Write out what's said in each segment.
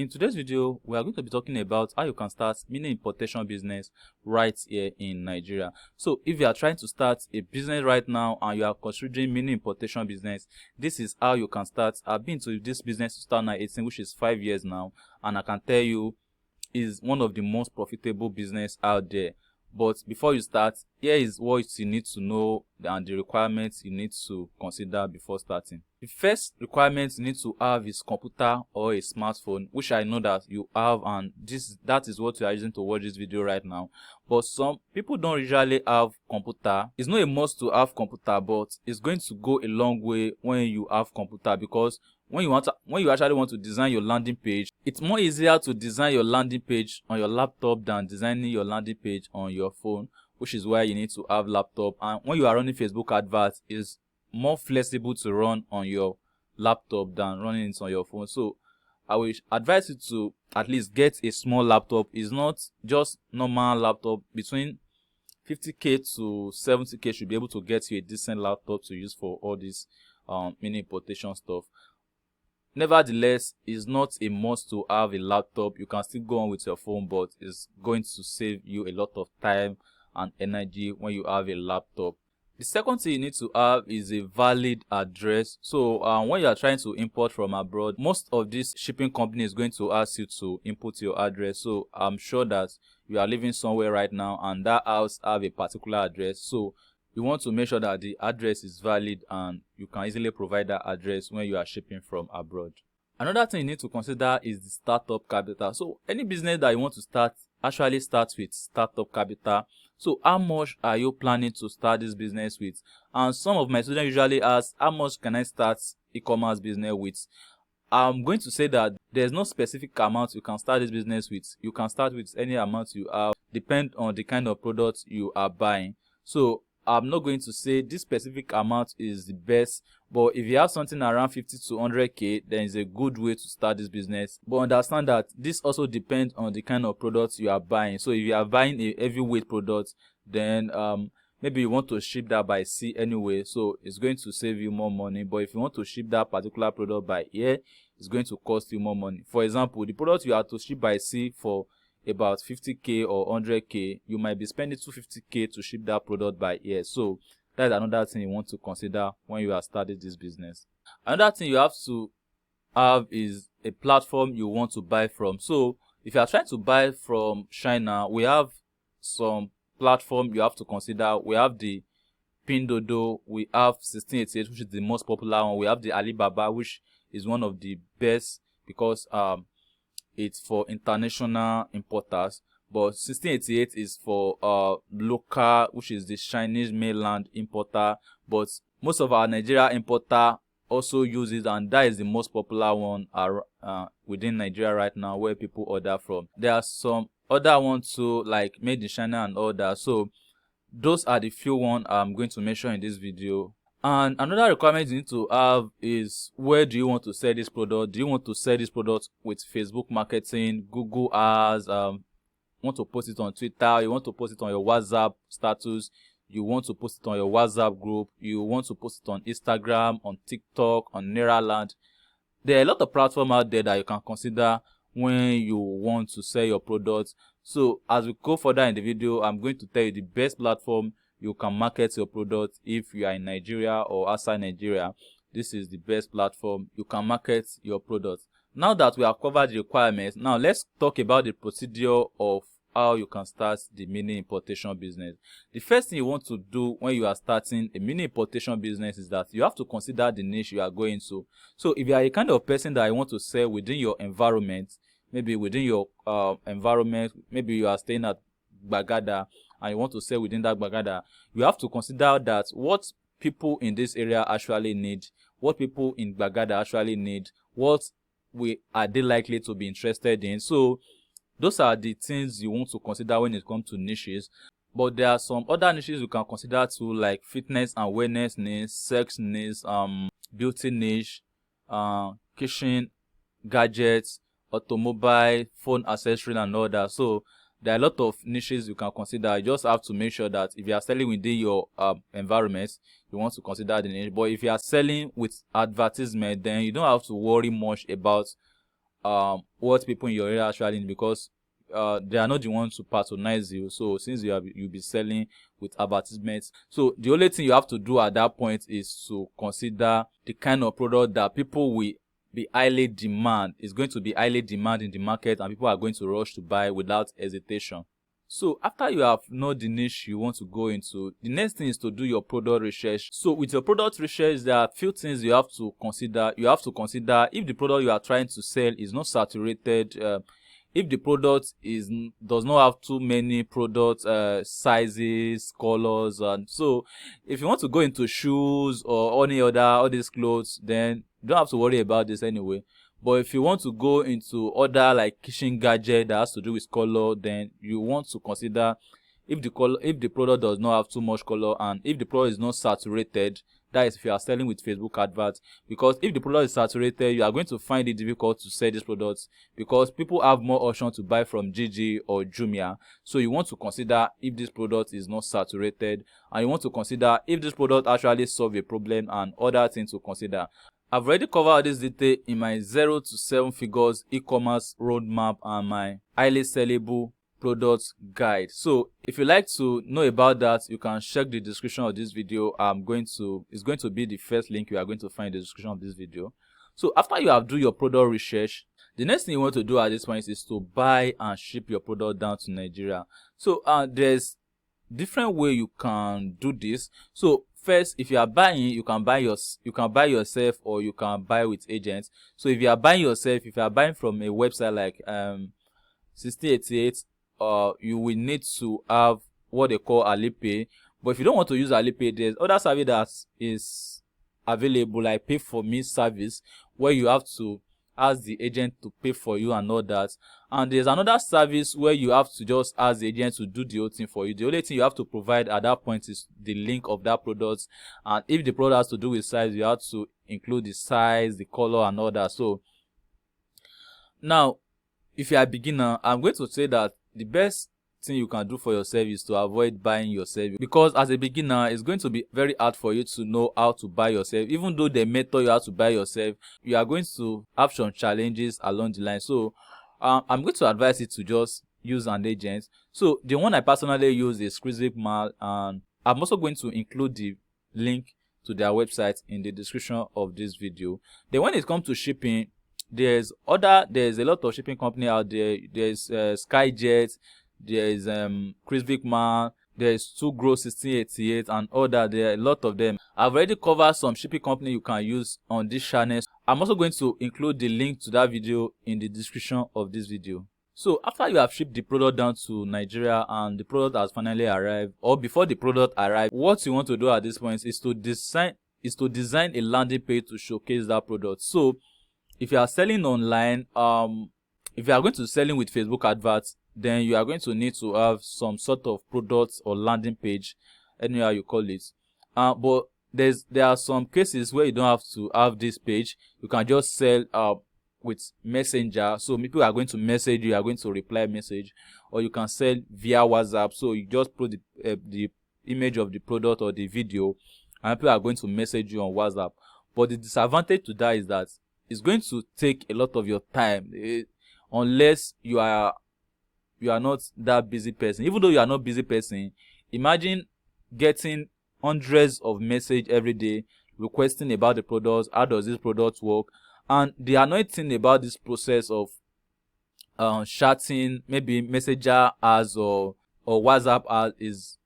In today's video, we are going to be talking about how you can start mini importation business right here in Nigeria. So if you are trying to start a business right now and you are considering mini importation business, this is how you can start. I've been to this business since 2018, which is 5 years now, and I can tell you is one of the most profitable business out there. But before you start, here is what you need to know and the requirements you need to consider before starting. The first requirement you need to have is computer or a smartphone, which I know that you have, and that is what you are using to watch this video right now. But some people don't usually have computer. It's not a must to have computer, but it's going to go a long way when you have computer, because when you actually want to design your landing page, it's more easier to design your landing page on your laptop than designing your landing page on your phone, which is why you need to have laptop. And when you are running Facebook adverts, it's more flexible to run on your laptop than running it on your phone. So I will advise you to at least get a small laptop. It's not just normal laptop. Between 50k to 70k should be able to get you a decent laptop to use for all this mini importation stuff. Nevertheless, it's not a must to have a laptop. You can still go on with your phone, but it's going to save you a lot of time and energy when you have a laptop. The second thing you need to have is a valid address. So when you are trying to import from abroad, most of these shipping companies is going to ask you to input your address. So I'm sure that you are living somewhere right now and that house have a particular address. So you want to make sure that the address is valid and you can easily provide that address when you are shipping from abroad. Another thing you need to consider is the startup capital. So any business that you want to start actually starts with startup capital. So how much are you planning to start this business with? And some of my students usually ask, how much can I start e-commerce business with? I'm going to say that there's no specific amount you can start this business with. You can start with any amount you have, depend on the kind of product you are buying. So I'm not going to say this specific amount is the best, but if you have something around 50 to 100k, then it's a good way to start this business. But understand that this also depends on the kind of products you are buying. So if you are buying a heavyweight product, then maybe you want to ship that by sea anyway, so it's going to save you more money. But if you want to ship that particular product by air, it's going to cost you more money. For example, the product you have to ship by sea for about 50k or 100k, you might be spending 250k to ship that product by air. So that's another thing you want to consider when you are starting this business. Another thing you have to have is a platform you want to buy from. So if you are trying to buy from China, we have some platform you have to consider. We have the Pinduoduo, we have 1688, which is the most popular one. We have the Alibaba, which is one of the best because it's for international importers, but 1688 is for local, which is the Chinese mainland importer. But most of our Nigeria importer also use it, and that is the most popular one within Nigeria right now where people order from. There are some other ones too, like made in China and all that. So those are the few ones I'm going to mention in this video. And another requirement you need to have is, where do you want to sell this product? Do you want to sell this product with Facebook marketing, Google ads, want to post it on Twitter, you want to post it on your WhatsApp status, you want to post it on your WhatsApp group, you want to post it on Instagram, on TikTok, on Neuraland? There are a lot of platforms out there that you can consider when you want to sell your product. So as we go further in the video, I'm going to tell you the best platform you can market your product. If you are in Nigeria or outside Nigeria, this is the best platform you can market your product. Now that we have covered the requirements, now let's talk about the procedure of how you can start the mini importation business. The first thing you want to do when you are starting a mini importation business is that you have to consider the niche you are going to. So if you are a kind of person that you want to sell within your environment, maybe within your environment, maybe you are staying at Gbagada and you want to sell within that Gbagada, you have to consider that what people in this area actually need, what people in Gbagada actually need, what are they likely to be interested in. So those are the things you want to consider when it comes to niches. But there are some other niches you can consider too, like fitness and wellness niche, sex niche, beauty niche, kitchen gadgets, automobile, phone accessory and all that. So there are a lot of niches you can consider. You just have to make sure that if you are selling within your environment, you want to consider the niche. But if you are selling with advertisement, then you don't have to worry much about what people in your area actually need, because they are not the ones to patronize you. So since you'll be selling with advertisements, so the only thing you have to do at that point is to consider the kind of product that people will be highly demand, is going to be highly demand in the market, and people are going to rush to buy without hesitation. So after you have known the niche you want to go into, the next thing is to do your product research. So with your product research, there are a few things you have to consider. You have to consider if the product you are trying to sell is not saturated, if the product does not have too many product sizes, colors, and so if you want to go into shoes or any other all these clothes, then you don't have to worry about this anyway. But if you want to go into other like kitchen gadget that has to do with color, then you want to consider if the product does not have too much color, and if the product is not saturated. That is if you are selling with Facebook adverts, because if the product is saturated, you are going to find it difficult to sell these products, because people have more options to buy from Gigi or Jumia. So you want to consider if this product is not saturated, and you want to consider if this product actually solves a problem, and other things to consider. I've already covered this detail in my 0 to 7 figures e-commerce roadmap and my highly sellable products guide. So if you like to know about that, you can check the description of this video. It's going to be the first link you are going to find in the description of this video. So after you have done your product research, the next thing you want to do at this point is to buy and ship your product down to Nigeria. So there's different way you can do this. So first, if you are buying, you can buy yourself, or you can buy with agents. So if you are buying yourself, if you are buying from a website like 1688, you will need to have what they call Alipay. But if you don't want to use Alipay, there's other service that is available, like Pay for Me service, where you have to ask the agent to pay for you and all that. And there's another service where you have to just ask the agent to do the whole thing for you. The only thing you have to provide at that point is the link of that product, and if the product has to do with size, you have to include the size, the color, and all that. So now, if you are a beginner, I'm going to say that the best thing you can do for yourself is to avoid buying yourself, because as a beginner, it's going to be very hard for you to know how to buy yourself. Even though the method you have to buy yourself, you are going to have some challenges along the line. So I'm going to advise you to just use an agent. So the one I personally use is 𝐃𝐈𝐒, and I'm also going to include the link to their website in the description of this video. Then when it comes to shipping, there's a lot of shipping company out there. There's SkyJet, there's 𝐃𝐈𝐒, there's 2Grow1688, and all that. There are a lot of them. I've already covered some shipping company you can use on this channel. I'm also going to include the link to that video in the description of this video. So after you have shipped the product down to Nigeria and the product has finally arrived, or before the product arrives, what you want to do at this point is to design a landing page to showcase that product. So if you are selling online, if you are going to selling with Facebook adverts, then you are going to need to have some sort of product or landing page, anyhow you call it. But there are some cases where you don't have to have this page. You can just sell with Messenger. So people are going to message you, are going to reply message, or you can sell via WhatsApp. So you just put the image of the product or the video, and people are going to message you on WhatsApp. But the disadvantage to that is that it's going to take a lot of your time, unless you are not that busy person. Even though you are not busy person, imagine getting hundreds of messages every day requesting about the products. How does this product work? And the annoying thing about this process of chatting, maybe Messenger ads or WhatsApp ads, is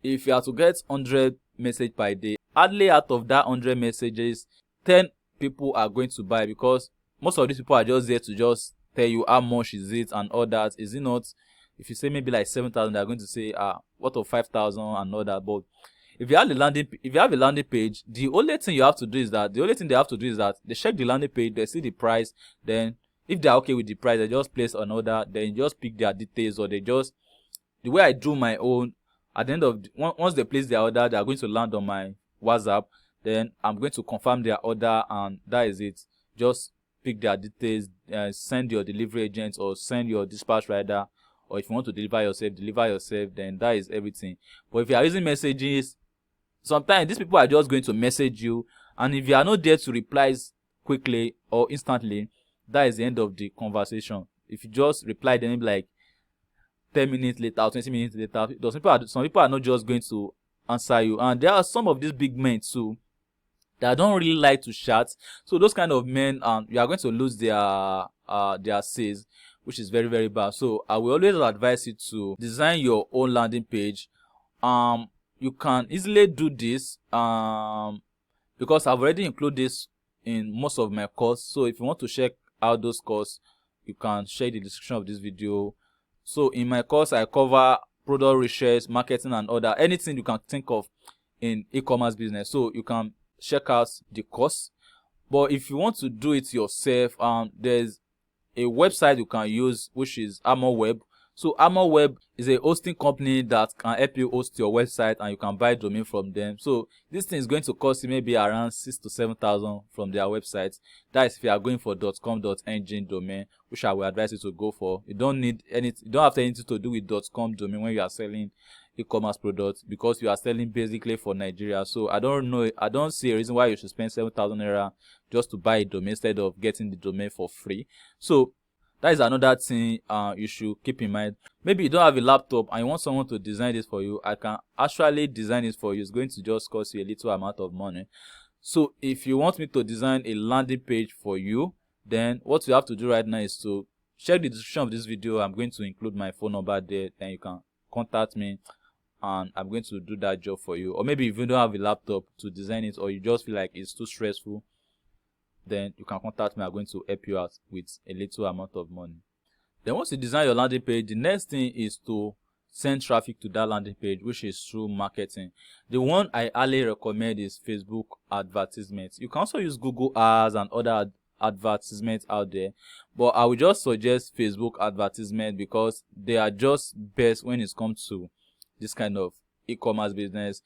if you have to get 100 messages per day, hardly out of that 100 messages, 10 people are going to buy, because most of these people are just there to just tell you how much is it and all that. Is it not? If you say maybe like 7,000, they're going to say what of 5,000 and all that. But if you have a landing page, the only thing they have to do is that they check the landing page, they see the price, then if they're okay with the price, they just place an order, then just pick their details, or the way I do my own, at the end of once they place their order, they are going to land on my WhatsApp. Then I'm going to confirm their order, and that is it. Just pick their details, send your delivery agent or send your dispatch rider, or if you want to deliver yourself, then that is everything. But if you are using messages, sometimes these people are just going to message you, and if you are not there to reply quickly or instantly, that is the end of the conversation. If you just reply them like 10 minutes later or 20 minutes later, some people are not just going to answer you. And there are some of these big men too that don't really like to chat. So those kind of men, you are going to lose their sales, which is very, very bad. So I will always advise you to design your own landing page. You can easily do this because I've already included this in most of my course. So if you want to check out those courses, you can check the description of this video. So in my course, I cover product research, marketing, and other anything you can think of in e-commerce business. So you can check out the course. But if you want to do it yourself, there's a website you can use, which is Armor Web. So Armor Web is a hosting company that can help you host your website, and you can buy domain from them. So this thing is going to cost you maybe around 6,000 to 7,000 from their website. That is if you are going for .com.ng domain, which I will advise you to go for. You don't need anything. You don't have anything to do with .com domain when you are selling e-commerce products, because you are selling basically for Nigeria. So I don't see a reason why you should spend 7,000 naira just to buy a domain instead of getting the domain for free. So that is another thing you should keep in mind. Maybe you don't have a laptop and you want someone to design this for you. I can actually design it for you. It's going to just cost you a little amount of money. So if you want me to design a landing page for you, then what you have to do right now is to check the description of this video. I'm going to include my phone number there, then you can contact me and I'm going to do that job for you. Or maybe if you don't have a laptop to design it, or you just feel like it's too stressful, then you can contact me. I'm going to help you out with a little amount of money. Then once you design your landing page, the next thing is to send traffic to that landing page, which is through marketing. The one I highly recommend is Facebook advertisements. You can also use Google ads and other advertisements out there, but I would just suggest Facebook advertisement because they are just best when it comes to this kind of e-commerce business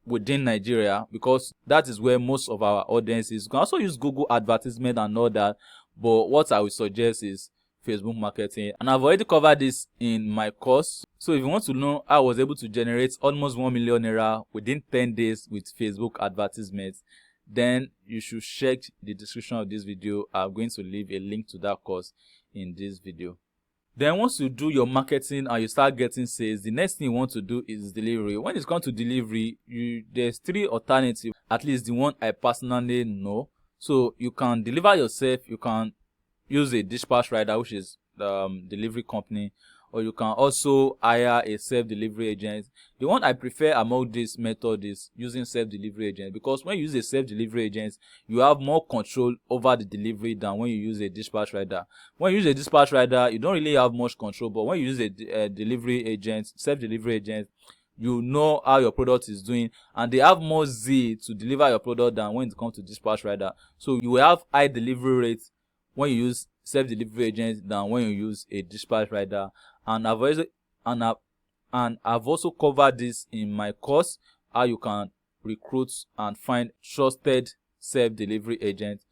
within Nigeria, because that is where most of our audience is. You can also use Google advertisement and all that, but what I would suggest is Facebook marketing, and I've already covered this in my course. So if you want to know how I was able to generate almost 1 million naira within 10 days with Facebook advertisements, then you should check the description of this video. I'm going to leave a link to that course in this video. Then once you do your marketing and you start getting sales, the next thing you want to do is delivery. When it comes to delivery, there's 3 alternatives, at least the one I personally know. So you can deliver yourself, you can use a dispatch rider, which is the delivery company, or you can also hire a self-delivery agent. The one I prefer among this method is using self-delivery agent, because when you use a self-delivery agent, you have more control over the delivery than when you use a dispatch rider. When you use a dispatch rider, you don't really have much control, but when you use a delivery agent, self-delivery agent, you know how your product is doing, and they have more zeal to deliver your product than when it comes to dispatch rider. So you will have high delivery rates when you use self-delivery agents than when you use a dispatch rider. And I've also covered this in my course, how you can recruit and find trusted self-delivery agents.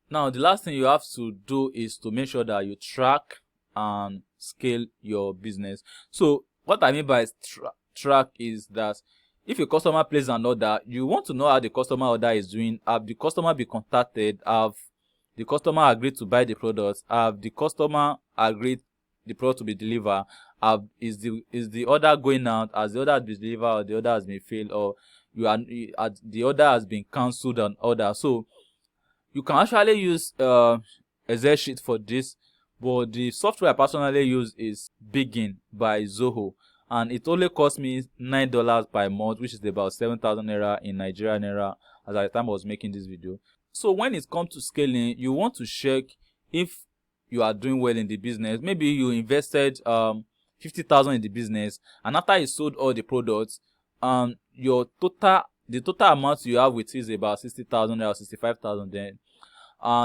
Now, the last thing you have to do is to make sure that you track and scale your business. So what I mean by track is that if a customer places an order, you want to know how the customer order is doing. Have the customer been contacted? Have the customer agreed to buy the product? Have the customer agreed the product to be delivered? Is the order going out? Has the order been delivered, or the order has been failed, or the order has been cancelled and order? So you can actually use Excel sheet for this, but the software I personally use is Begin by Zoho, and it only cost me $9 per month, which is about 7,000 naira in Nigerian naira as at the time I was making this video. So when it comes to scaling, you want to check if you are doing well in the business. Maybe you invested 50,000 in the business, and after you sold all the products, the total amount you have with it is about 60,000 or 65,000. Then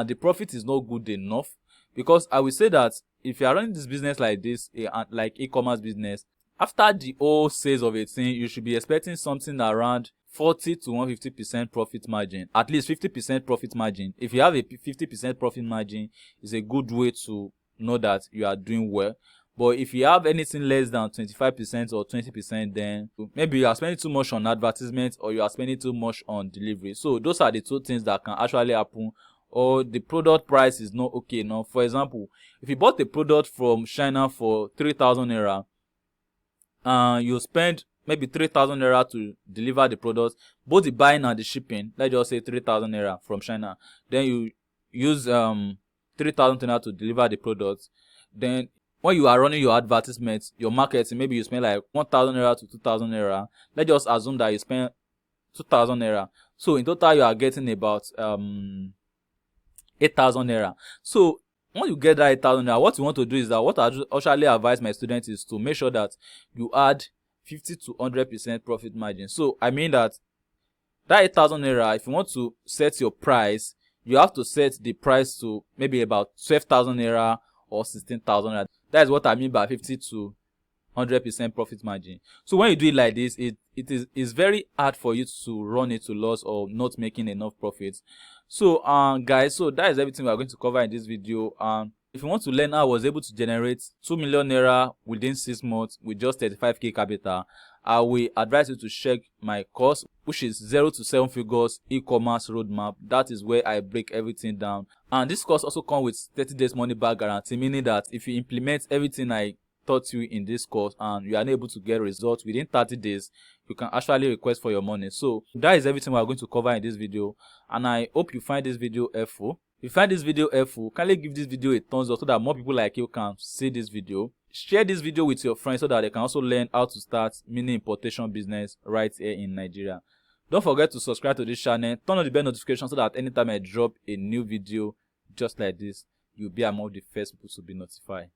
the profit is not good enough, because I will say that if you are running this business like this, like e-commerce business, after the whole sales of a thing, you should be expecting something around 40 to 150% profit margin, at least 50% profit margin. If you have a 50% profit margin, it's a good way to know that you are doing well. But if you have anything less than 25% or 20%, then maybe you are spending too much on advertisement, or you are spending too much on delivery. So those are the 2 things that can actually happen or the product price is not okay enough. For example, if you bought a product from China for 3,000 naira, you spend maybe 3,000 naira to deliver the product, both the buying and the shipping. Let's just say 3,000 naira from China. Then you use 3,000 naira to deliver the product. Then when you are running your advertisements, your marketing, maybe you spend like 1,000 naira to 2,000 naira. Let's just assume that you spend 2,000 naira. So in total, you are getting about 8,000 naira. So when you get that 8,000 naira, what you want to do is that what I actually advise my students is to make sure that you add 50 to 100% profit margin. So I mean that 8,000 naira, if you want to set your price, you have to set the price to maybe about 12,000 naira or 16,000 naira. That is what I mean by 50 to 100% profit margin. So when you do it like this, it's very hard for you to run it to loss or not making enough profits. So guys, so that is everything we are going to cover in this video. If you want to learn how I was able to generate 2 million naira within 6 months with just 35k capital, I will advise you to check my course, which is 0 to 7 figures e-commerce roadmap. That is where I break everything down. And this course also comes with 30 days money back guarantee, meaning that if you implement everything I taught you in this course and you are unable to get results within 30 days, you can actually request for your money. So that is everything we are going to cover in this video, and I hope you find this video helpful. If you find this video helpful, kindly give this video a thumbs up so that more people like you can see this video. Share this video with your friends so that they can also learn how to start mini importation business right here in Nigeria. Don't forget to subscribe to this channel, turn on the bell notification so that anytime I drop a new video just like this, you'll be among the first people to be notified.